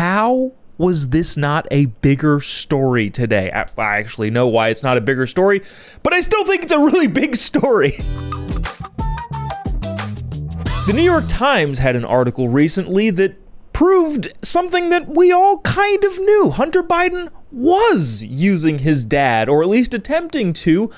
How was this not a bigger story today? I actually know why it's not a bigger story, but I still think it's a really big story. The New York Times had an article recently that proved something that we all kind of knew. Hunter Biden was using his dad, or at least attempting to,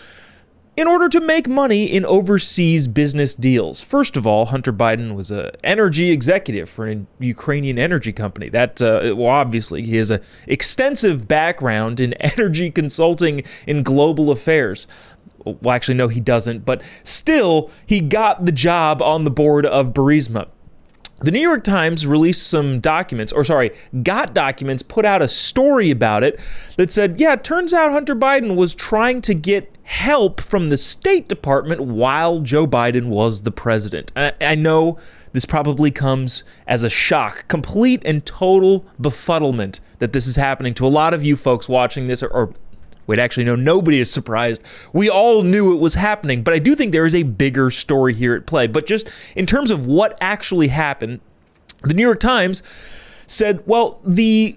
in order to make money in overseas business deals. First of all, Hunter Biden was an energy executive for a Ukrainian energy company. Obviously, he has an extensive background in energy consulting in global affairs. Well, actually, no, he doesn't, but still, he got the job on the board of Burisma. The New York Times released got documents, put out a story about it that said, yeah, it turns out Hunter Biden was trying to get help from the State Department while Joe Biden was the president. I know this probably comes as a shock, complete and total befuddlement that this is happening to a lot of you folks watching this, or wait, actually, no, nobody is surprised. We all knew it was happening, but I do think there is a bigger story here at play. But just in terms of what actually happened, the New York Times said, well, the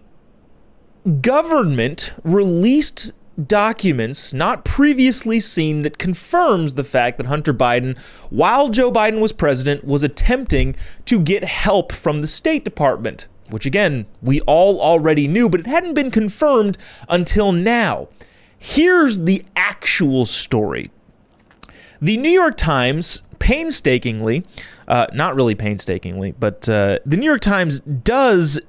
government released documents not previously seen that confirms the fact that Hunter Biden, while Joe Biden was president, was attempting to get help from the State Department, which again, we all already knew, but it hadn't been confirmed until now. Here's the actual story. The New York Times painstakingly, not really painstakingly, but the New York Times does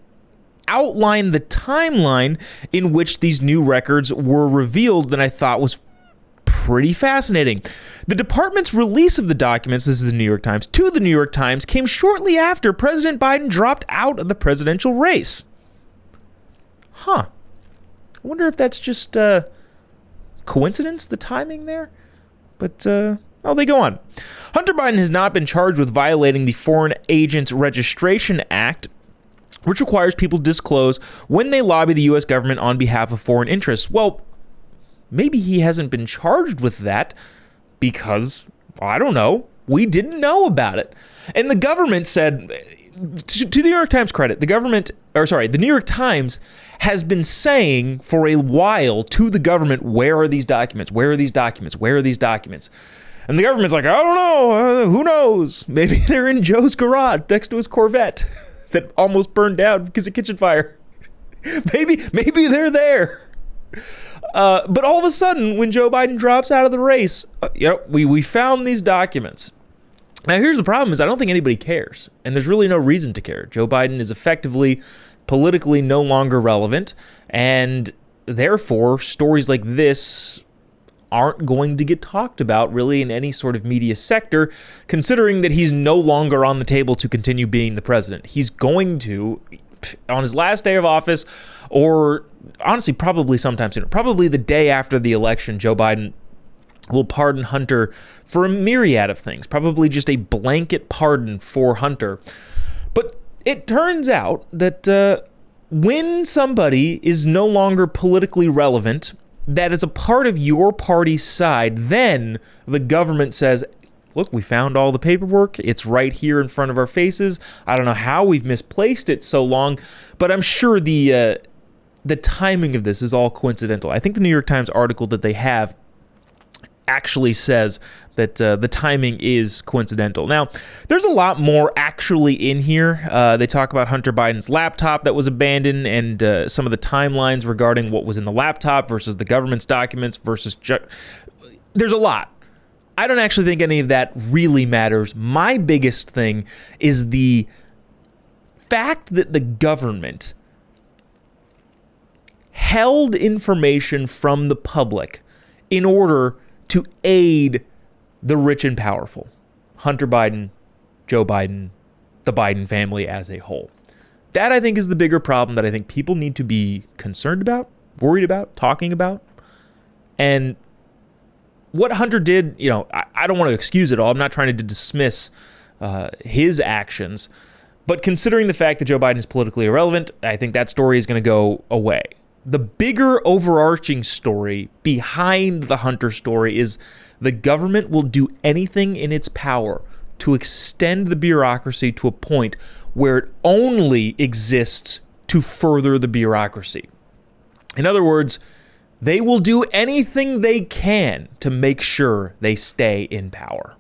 outline the timeline in which these new records were revealed that I thought was pretty fascinating. The department's release of the documents, this is the New York Times, to the New York Times came shortly after President Biden dropped out of the presidential race. I wonder if that's just coincidence, the timing there? But, they go on. Hunter Biden has not been charged with violating the Foreign Agents Registration Act, which requires people to disclose when they lobby the U.S. government on behalf of foreign interests. Well, maybe he hasn't been charged with that because, I don't know, we didn't know about it. And the government said, to the New York Times credit, the New York Times has been saying for a while to the government, where are these documents? Where are these documents? Where are these documents? And the government's like, I don't know. Who knows? Maybe they're in Joe's garage next to his Corvette that almost burned down because of kitchen fire. Maybe they're there. But all of a sudden, when Joe Biden drops out of the race, we found these documents. Now, here's the problem is I don't think anybody cares, and there's really no reason to care. Joe Biden is effectively politically no longer relevant, and therefore stories like this aren't going to get talked about really in any sort of media sector, considering that he's no longer on the table to continue being the president. He's going to, on his last day of office, or honestly, probably sometime sooner, probably the day after the election, Joe Biden will pardon Hunter for a myriad of things, probably just a blanket pardon for Hunter. But it turns out that when somebody is no longer politically relevant, that is a part of your party's side, then the government says, look, we found all the paperwork. It's right here in front of our faces. I don't know how we've misplaced it so long, but I'm sure the timing of this is all coincidental. I think the New York Times article that they have actually says that the timing is coincidental. Now, there's a lot more actually in here. They talk about Hunter Biden's laptop that was abandoned and some of the timelines regarding what was in the laptop versus the government's documents versus... There's a lot. I don't actually think any of that really matters. My biggest thing is the fact that the government held information from the public in order to aid the rich and powerful. Hunter Biden, Joe Biden, the Biden family as a whole. That, I think, is the bigger problem that I think people need to be concerned about, worried about, talking about. And what Hunter did, I don't want to excuse it all. I'm not trying to dismiss his actions. But considering the fact that Joe Biden is politically irrelevant, I think that story is going to go away. The bigger overarching story behind the Hunter story is the government will do anything in its power to extend the bureaucracy to a point where it only exists to further the bureaucracy. In other words, they will do anything they can to make sure they stay in power.